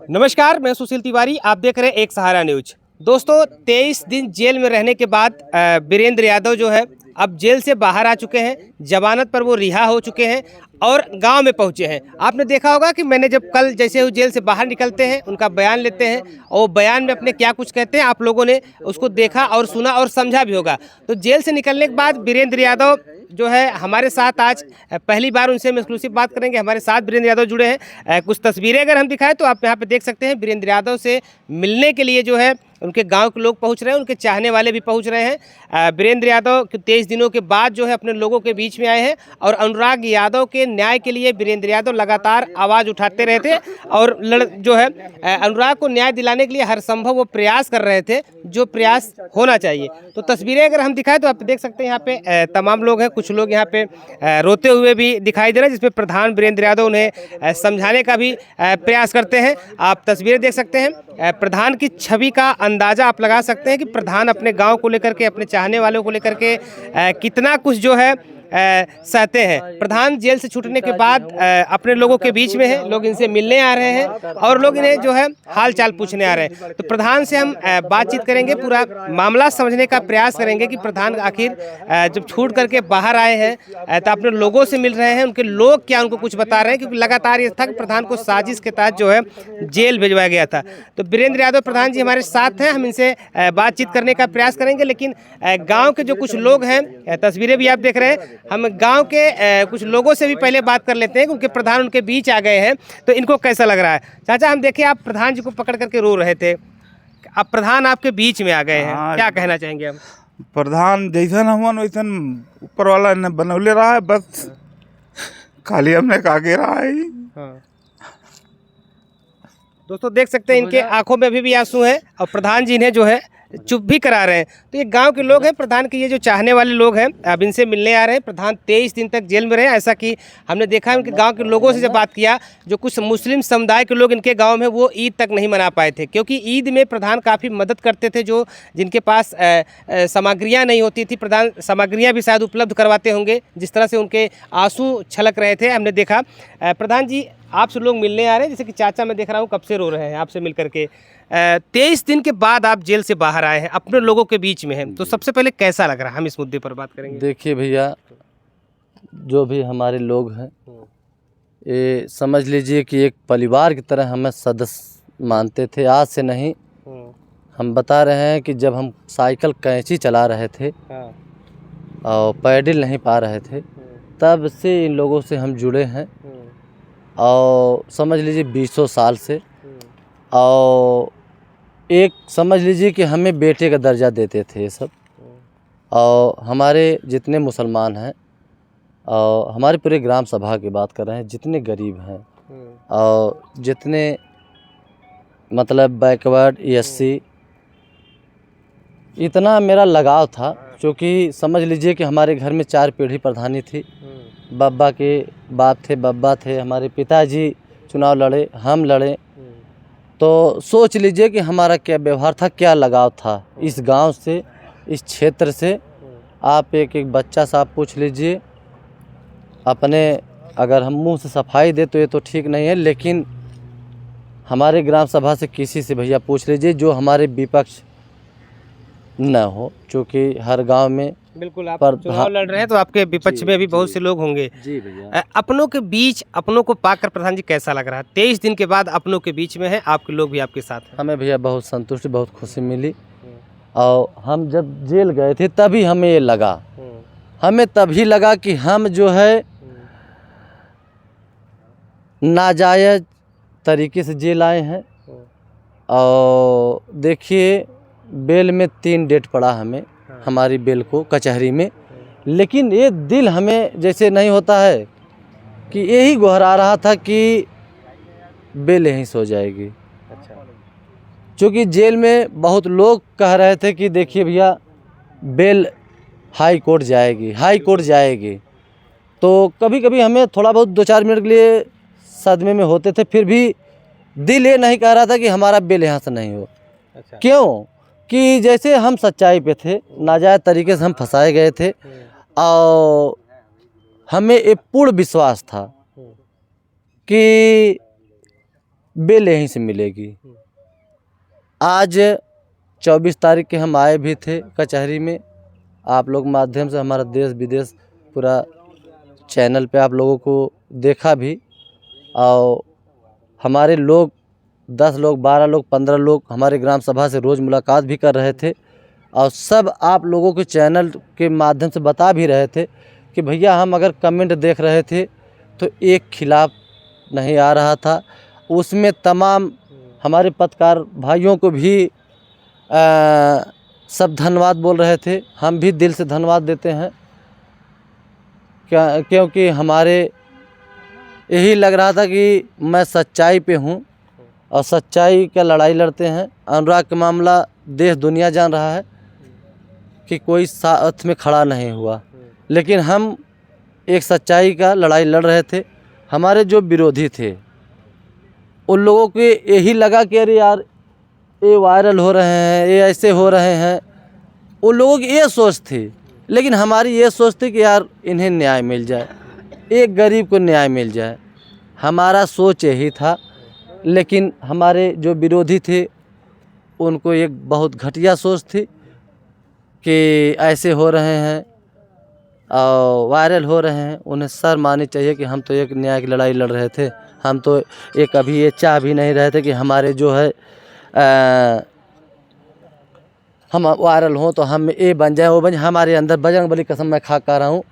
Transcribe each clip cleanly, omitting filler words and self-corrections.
नमस्कार, मैं सुशील तिवारी। आप देख रहे हैं एक सहारा न्यूज। दोस्तों, 23 दिन जेल में रहने के बाद वीरेंद्र यादव जो है अब जेल से बाहर आ चुके हैं। जमानत पर वो रिहा हो चुके हैं और गांव में पहुंचे हैं। आपने देखा होगा कि मैंने जब कल जैसे वो जेल से बाहर निकलते हैं उनका बयान लेते हैं और वो बयान में अपने क्या कुछ कहते हैं, आप लोगों ने उसको देखा और सुना और समझा भी होगा। तो जेल से निकलने के बाद वीरेंद्र यादव जो है हमारे साथ आज पहली बार उनसे हम एक्सक्लूसिव बात करेंगे। हमारे साथ वीरेंद्र यादव जुड़े हैं। कुछ तस्वीरें अगर हम दिखाएं तो आप यहाँ पे देख सकते हैं। वीरेंद्र यादव से मिलने के लिए जो है उनके गांव के लोग पहुंच रहे हैं, उनके चाहने वाले भी पहुंच रहे हैं। वीरेंद्र यादव 23 दिनों के बाद जो है अपने लोगों के बीच में आए हैं और अनुराग यादव के न्याय के लिए वीरेंद्र यादव लगातार आवाज़ उठाते रहे थे और जो है अनुराग को न्याय दिलाने के लिए हर संभव वो प्रयास कर रहे थे, जो प्रयास होना चाहिए। तो तस्वीरें अगर हम दिखाएं तो आप देख सकते हैं यहाँ पे तमाम लोग हैं। कुछ लोग यहाँ पे रोते हुए भी दिखाई दे रहे हैं, जिसमें प्रधान वीरेंद्र यादव उन्हें समझाने का भी प्रयास करते हैं। आप तस्वीरें देख सकते हैं। प्रधान की छवि का अंदाजा आप लगा सकते हैं कि प्रधान अपने गांव को लेकर के, अपने चाहने वालों को लेकर के कितना कुछ जो है सहते हैं। प्रधान जेल से छूटने के बाद अपने लोगों के बीच में है। लोग इनसे मिलने आ रहे हैं और लोग इन्हें जो है हाल चाल पूछने आ रहे हैं। तो प्रधान से हम बातचीत करेंगे, पूरा मामला समझने का प्रयास करेंगे कि प्रधान आखिर जब छूट करके बाहर आए हैं तो अपने लोगों से मिल रहे हैं, उनके लोग क्या उनको कुछ बता रहे हैं, क्योंकि लगातार ये था कि प्रधान को साजिश के तहत जो है जेल भिजवाया गया था। तो वीरेंद्र यादव प्रधान जी हमारे साथ हैं, हम इनसे बातचीत करने का प्रयास करेंगे। लेकिन गाँव के जो कुछ लोग हैं, तस्वीरें भी आप देख रहे हैं, हम गांव के कुछ लोगों से भी पहले बात कर लेते हैं क्योंकि प्रधान उनके बीच आ गए हैं तो इनको कैसा लग रहा है। चाचा, हम देखे आप प्रधान जी को पकड़ करके रो रहे थे, अब प्रधान आपके बीच में आ गए हैं, क्या कहना चाहेंगे हम? प्रधान जैसन हुआ वैसन ऊपर वाला ने बनौले रहा है, बस खाली हमने कागे रहा है। हाँ। दोस्तों देख सकते हैं इनके आंखों में अभी भी आंसू हैं और प्रधान जी ने जो है चुप भी करा रहे हैं। तो ये गांव के लोग हैं, प्रधान के ये जो चाहने वाले लोग हैं, अब इनसे मिलने आ रहे हैं। प्रधान 23 दिन तक जेल में रहे, ऐसा कि हमने देखा है। उनके गांव के लोगों से जब बात किया, जो कुछ मुस्लिम समुदाय के लोग इनके गांव में वो ईद तक नहीं मना पाए थे, क्योंकि ईद में प्रधान काफ़ी मदद करते थे। जो जिनके पास सामग्रियाँ नहीं होती थी, प्रधान सामग्रियाँ भी शायद उपलब्ध करवाते होंगे। जिस तरह से उनके आंसू छलक रहे थे, हमने देखा। प्रधान जी आपसे लोग मिलने आ रहे हैं, जैसे कि चाचा मैं देख रहा हूँ कब से रो रहे हैं आपसे मिल करके। 23 दिन के बाद आप जेल से बाहर आए हैं, अपने लोगों के बीच में हैं, तो सबसे पहले कैसा लग रहा है, हम इस मुद्दे पर बात करेंगे। देखिए भैया, जो भी हमारे लोग हैं ये समझ लीजिए कि एक परिवार की तरह हमें सदस्य मानते थे। आज से नहीं, हम बता रहे हैं कि जब हम साइकिल कैंची चला रहे थे और पैडल नहीं पा रहे थे, तब से इन लोगों से हम जुड़े हैं और समझ लीजिए 20 साल से। और एक समझ लीजिए कि हमें बेटे का दर्जा देते थे ये सब। और हमारे जितने मुसलमान हैं और हमारे पूरे ग्राम सभा की बात कर रहे हैं, जितने गरीब हैं और जितने मतलब बैकवर्ड SC, इतना मेरा लगाव था। क्योंकि समझ लीजिए कि हमारे घर में 4 पीढ़ी प्रधानी थी। बब्बा के बाप थे, बब्बा थे, हमारे पिताजी चुनाव लड़े, हम लड़े। तो सोच लीजिए कि हमारा क्या व्यवहार था, क्या लगाव था इस गांव से, इस क्षेत्र से। आप एक एक बच्चा से आप पूछ लीजिए अपने, अगर हम मुंह से सफाई दे तो ये तो ठीक नहीं है, लेकिन हमारे ग्राम सभा से किसी से भैया पूछ लीजिए जो हमारे विपक्ष न हो। क्योंकि हर गांव में बिल्कुल आप चुनाव लड़ रहे हैं तो आपके विपक्ष में भी बहुत से लोग होंगे। जी भैया, अपनों के बीच, अपनों को पाकर प्रधान जी कैसा लग रहा है? 23 दिन के बाद अपनों के बीच में है, आपके लोग भी आपके साथ हैं। हमें भैया बहुत संतुष्टि, बहुत खुशी मिली। और हम जब जेल गए थे तभी हमें ये लगा, हमें तभी लगा कि हम जो है नाजायज तरीके से जेल आए हैं। और देखिए, बेल में 3 डेट पड़ा हमें, हमारी बेल को कचहरी में। लेकिन ये दिल हमें जैसे नहीं होता है कि यही गुहरा रहा था कि बेल यहीं सो जाएगी। अच्छा। क्योंकि जेल में बहुत लोग कह रहे थे कि देखिए भैया, बेल हाई कोर्ट जाएगी, हाई कोर्ट जाएगी। तो कभी कभी हमें थोड़ा बहुत 2-4 मिनट के लिए सदमे में होते थे, फिर भी दिल ये नहीं कह रहा था कि हमारा बेल यहाँ से नहीं हो। अच्छा। क्यों कि जैसे हम सच्चाई पे थे, नाजायज़ तरीके से हम फंसाए गए थे और हमें एक पूर्ण विश्वास था कि बेल यहीं से मिलेगी। आज 24 तारीख के हम आए भी थे कचहरी में, आप लोग माध्यम से हमारा देश विदेश पूरा चैनल पे आप लोगों को देखा भी, और हमारे लोग 10 लोग 12 लोग 15 लोग हमारे ग्राम सभा से रोज़ मुलाकात भी कर रहे थे, और सब आप लोगों के चैनल के माध्यम से बता भी रहे थे कि भैया हम अगर कमेंट देख रहे थे तो एक खिलाफ नहीं आ रहा था, उसमें तमाम हमारे पत्रकार भाइयों को भी सब धन्यवाद बोल रहे थे। हम भी दिल से धन्यवाद देते हैं, क्योंकि हमारे यही लग रहा था कि मैं सच्चाई पे हूँ और सच्चाई का लड़ाई लड़ते हैं। अनुराग का मामला देश दुनिया जान रहा है कि कोई साथ में खड़ा नहीं हुआ, लेकिन हम एक सच्चाई का लड़ाई लड़ रहे थे। हमारे जो विरोधी थे उन लोगों को यही लगा कि अरे यार ये वायरल हो रहे हैं, ये ऐसे हो रहे हैं, उन लोगों की ये सोच थी। लेकिन हमारी ये सोच थी कि यार इन्हें न्याय मिल जाए, एक गरीब को न्याय मिल जाए, हमारा सोच यही था। लेकिन हमारे जो विरोधी थे उनको एक बहुत घटिया सोच थी कि ऐसे हो रहे हैं और वायरल हो रहे हैं। उन्हें शर्म आनी चाहिए कि हम तो एक न्याय की लड़ाई लड़ रहे थे। हम तो एक अभी ये चाह भी नहीं रहे थे कि हमारे जो है हम वायरल हों तो हम ये बन जाए वो बन जाए। हमारे अंदर बजरंगबली कसम मैं खा कर रहा हूँ,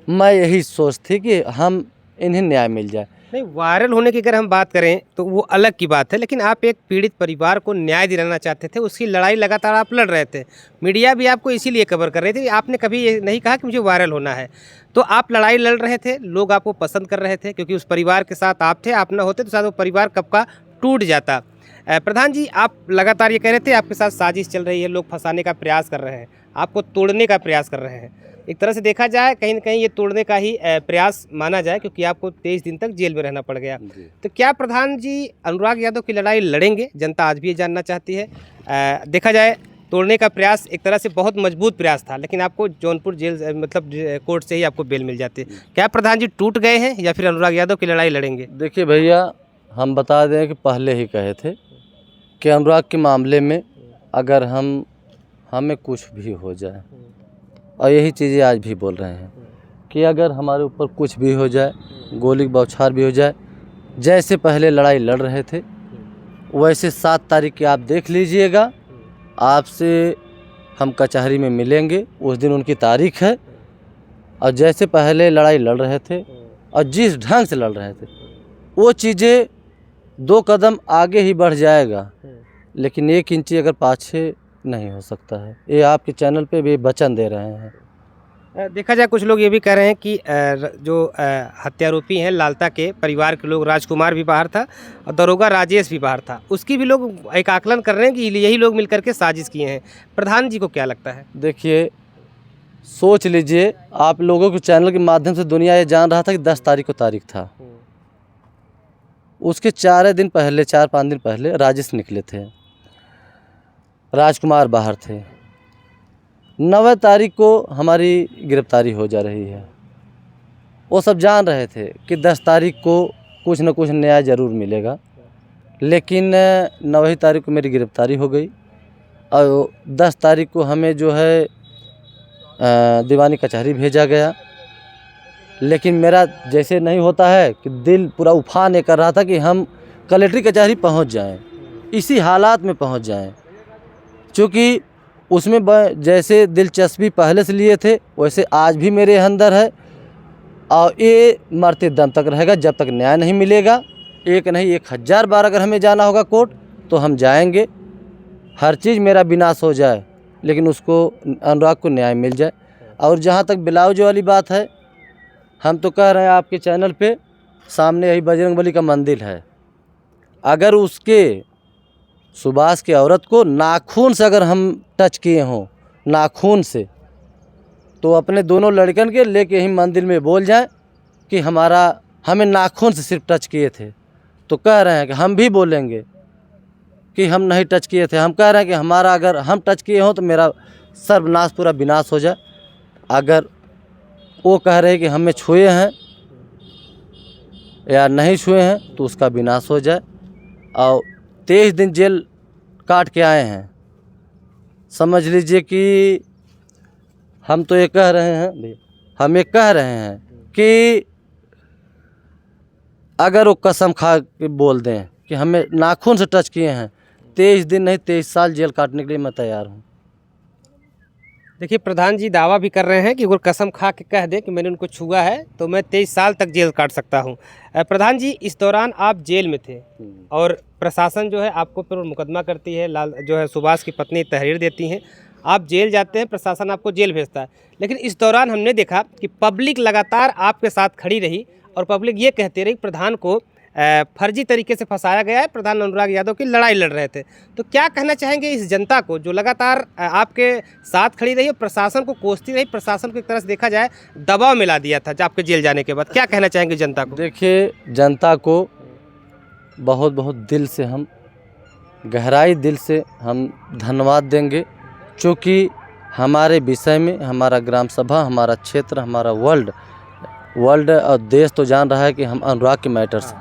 मैं यही सोच थी कि हम इन्हें न्याय मिल जाए। नहीं, वायरल होने की अगर हम बात करें तो वो अलग की बात है, लेकिन आप एक पीड़ित परिवार को न्याय दिलाना चाहते थे, उसकी लड़ाई लगातार आप लड़ रहे थे। मीडिया भी आपको इसीलिए कवर कर रही थी, आपने कभी ये नहीं कहा कि मुझे वायरल होना है। तो आप लड़ाई लड़ रहे थे, लोग आपको पसंद कर रहे थे, क्योंकि उस परिवार के साथ आप थे। आप ना होते तो शायद वो परिवार कब का टूट जाता। प्रधान जी, आप लगातार ये कह रहे थे आपके साथ साजिश चल रही है, लोग फंसाने का प्रयास कर रहे हैं, आपको तोड़ने का प्रयास कर रहे हैं। एक तरह से देखा जाए कहीं न कहीं ये तोड़ने का ही प्रयास माना जाए, क्योंकि आपको 23 दिन तक जेल में रहना पड़ गया। तो क्या प्रधान जी अनुराग यादव की लड़ाई लड़ेंगे? जनता आज भी ये जानना चाहती है। देखा जाए तोड़ने का प्रयास एक तरह से बहुत मजबूत प्रयास था, लेकिन आपको जौनपुर जेल मतलब कोर्ट से ही आपको बेल मिल जाती है। क्या प्रधान जी टूट गए हैं या फिर अनुराग यादव की लड़ाई लड़ेंगे? देखिए भैया, हम बता दें कि पहले ही कहे थे कि अनुराग के मामले में अगर हमें कुछ भी हो जाए, और यही चीज़ें आज भी बोल रहे हैं कि अगर हमारे ऊपर कुछ भी हो जाए, गोली बौछार भी हो जाए, जैसे पहले लड़ाई लड़ रहे थे वैसे 7 तारीख की आप देख लीजिएगा, आपसे हम कचहरी में मिलेंगे। उस दिन उनकी तारीख है, और जैसे पहले लड़ाई लड़ रहे थे और जिस ढंग से लड़ रहे थे वो चीज़ें 2 कदम आगे ही बढ़ जाएगा, लेकिन 1 इंची अगर पाछे नहीं हो सकता है। ये आपके चैनल पे भी वचन दे रहे हैं। देखा जाए कुछ लोग ये भी कह रहे हैं कि जो हत्यारोपी हैं लालता के परिवार के लोग, राजकुमार भी बाहर था और दरोगा राजेश भी बाहर था, उसकी भी लोग एक आकलन कर रहे हैं कि यही लोग मिलकर के साजिश किए हैं। प्रधान जी को क्या लगता है? देखिए, सोच लीजिए, आप लोगों के चैनल के माध्यम से दुनिया ये जान रहा था कि 10 तारीख को तारीख था। उसके 4-5 दिन पहले राजेश निकले थे, राजकुमार बाहर थे। 9 तारीख को हमारी गिरफ्तारी हो जा रही है। वो सब जान रहे थे कि 10 तारीख को कुछ न कुछ न्याय ज़रूर मिलेगा, लेकिन 9 तारीख को मेरी गिरफ्तारी हो गई और 10 तारीख को हमें जो है दीवानी कचहरी भेजा गया। लेकिन मेरा जैसे नहीं होता है कि दिल पूरा उफान ये कर रहा था कि हम कलेक्ट्री कचहरी पहुंच जाएं, इसी हालात में पहुंच जाएं, क्योंकि उसमें जैसे दिलचस्पी पहले से लिए थे वैसे आज भी मेरे अंदर है, और ये मरते दम तक रहेगा जब तक न्याय नहीं मिलेगा। एक नहीं 1000 बार अगर हमें जाना होगा कोर्ट तो हम जाएंगे, हर चीज़ मेरा विनाश हो जाए लेकिन उसको अनुराग को न्याय मिल जाए। और जहाँ तक ब्लाउज वाली बात है, हम तो कह रहे हैं आपके चैनल पे सामने यही बजरंगबली का मंदिर है, अगर उसके सुभाष की औरत को नाखून से अगर हम टच किए हों, नाखून से, तो अपने दोनों लड़कन के लेके ही मंदिर में बोल जाएं कि हमें नाखून से सिर्फ टच किए थे। तो कह रहे हैं कि हम भी बोलेंगे कि हम नहीं टच किए थे। हम कह रहे हैं कि हमारा अगर हम टच किए हों तो मेरा सर्वनाश पूरा विनाश हो जाए। अगर वो कह रहे हैं कि हमें छुए हैं या नहीं छुए हैं तो उसका विनाश हो जाए। और 23 दिन जेल काट के आए हैं। समझ लीजिए कि हम तो ये कह रहे हैं, हम ये कह रहे हैं कि अगर वो कसम खा के बोल दें कि हमें नाखून से टच किए हैं, 23 दिन नहीं 23 साल जेल काटने के लिए मैं तैयार हूँ। देखिए प्रधान जी दावा भी कर रहे हैं कि अगर कसम खा के कह दे कि मैंने उनको छुआ है तो मैं 23 साल तक जेल काट सकता हूं। प्रधान जी इस दौरान आप जेल में थे और प्रशासन जो है आपको पर मुकदमा करती है, लाल जो है सुभाष की पत्नी तहरीर देती हैं, आप जेल जाते हैं, प्रशासन आपको जेल भेजता है। लेकिन इस दौरान हमने देखा कि पब्लिक लगातार आपके साथ खड़ी रही और पब्लिक ये कहते रही प्रधान को फर्जी तरीके से फंसाया गया है, प्रधान अनुराग यादव की लड़ाई लड़ रहे थे। तो क्या कहना चाहेंगे इस जनता को जो लगातार आपके साथ खड़ी रही और प्रशासन को कोसती रही, प्रशासन को एक तरह से देखा जाए दबाव मिला दिया था जब आपके जेल जाने के बाद, क्या कहना चाहेंगे जनता को? देखिए जनता को बहुत बहुत दिल से हम गहराई दिल से हम धन्यवाद देंगे, क्योंकि हमारे विषय में हमारा ग्राम सभा, हमारा क्षेत्र, हमारा वर्ल्ड और देश तो जान रहा है कि हम अनुराग के मैटर्स,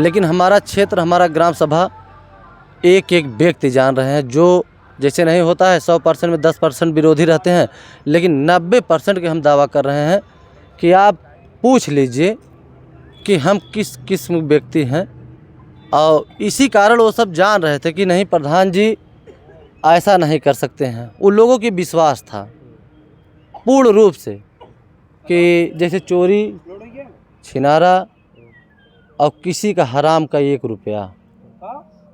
लेकिन हमारा क्षेत्र, हमारा ग्राम सभा एक एक व्यक्ति जान रहे हैं। जो जैसे नहीं होता है 100% में 10% विरोधी रहते हैं, लेकिन 90% के हम दावा कर रहे हैं कि आप पूछ लीजिए कि हम किस किस्म के व्यक्ति हैं। और इसी कारण वो सब जान रहे थे कि नहीं प्रधान जी ऐसा नहीं कर सकते हैं। उन लोगों की विश्वास था पूर्ण रूप से कि जैसे चोरी, छिनारा और किसी का हराम का 1 रुपया,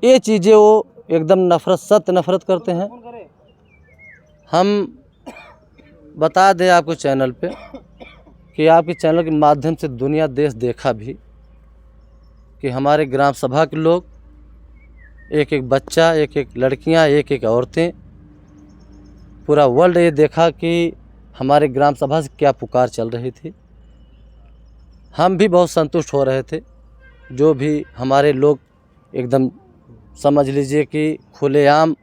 ये चीज़ें वो एकदम नफरत, सत्य नफरत करते हैं। हम बता दें आपको चैनल पे कि आपके चैनल के माध्यम से दुनिया देश देखा भी कि हमारे ग्राम सभा के लोग, एक एक बच्चा, एक एक लड़कियां, एक एक औरतें, पूरा वर्ल्ड ये देखा कि हमारे ग्राम सभा से क्या पुकार चल रही थी। हम भी बहुत संतुष्ट हो रहे थे। जो भी हमारे लोग एकदम समझ लीजिए कि खुलेआम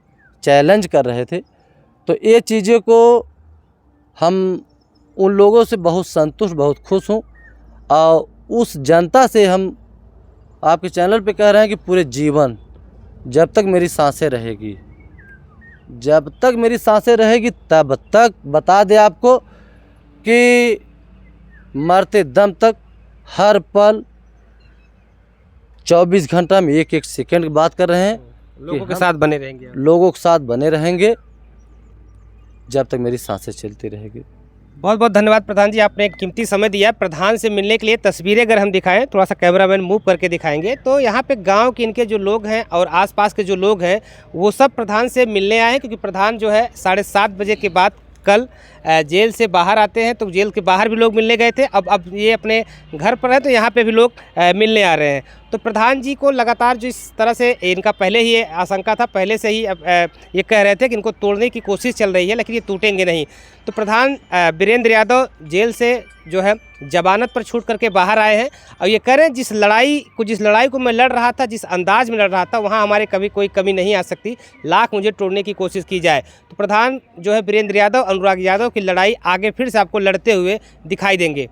चैलेंज कर रहे थे, तो ये चीज़ों को हम उन लोगों से बहुत संतुष्ट, बहुत खुश हूँ। और उस जनता से हम आपके चैनल पे कह रहे हैं कि पूरे जीवन जब तक मेरी सांसें रहेगी, जब तक मेरी सांसें रहेगी तब तक बता दें आपको कि मरते दम तक हर पल 24 घंटा में एक एक सेकंड की बात कर रहे हैं, लोगों के साथ बने रहेंगे, लोगों के साथ बने रहेंगे जब तक मेरी सांसें चलती रहेगी। बहुत बहुत धन्यवाद प्रधान जी, आपने एक कीमती समय दिया। प्रधान से मिलने के लिए तस्वीरें अगर हम दिखाएं, थोड़ा सा कैमरामैन मूव करके दिखाएंगे, तो यहाँ पे गांव के इनके जो लोग हैं और आसपास के जो लोग हैं वो सब प्रधान से मिलने आए हैं, क्योंकि प्रधान जो है 7:30 बजे के बाद कल जेल से बाहर आते हैं। तो जेल के बाहर भी लोग मिलने गए थे, अब ये अपने घर पर है तो यहाँ पे भी लोग मिलने आ रहे हैं। तो प्रधान जी को लगातार जो इस तरह से इनका पहले ही आशंका था, पहले से ही ये कह रहे थे कि इनको तोड़ने की कोशिश चल रही है, लेकिन ये टूटेंगे नहीं। तो प्रधान वीरेंद्र यादव जेल से जो है जमानत पर छूट करके बाहर आए हैं और ये कह रहे हैं जिस लड़ाई को मैं लड़ रहा था, जिस अंदाज में लड़ रहा था, वहाँ हमारे कभी कोई कमी नहीं आ सकती, लाख मुझे तोड़ने की कोशिश की जाए। तो प्रधान जो है वीरेंद्र यादव, अनुराग यादव की लड़ाई आगे फिर से आपको लड़ते हुए दिखाई देंगे।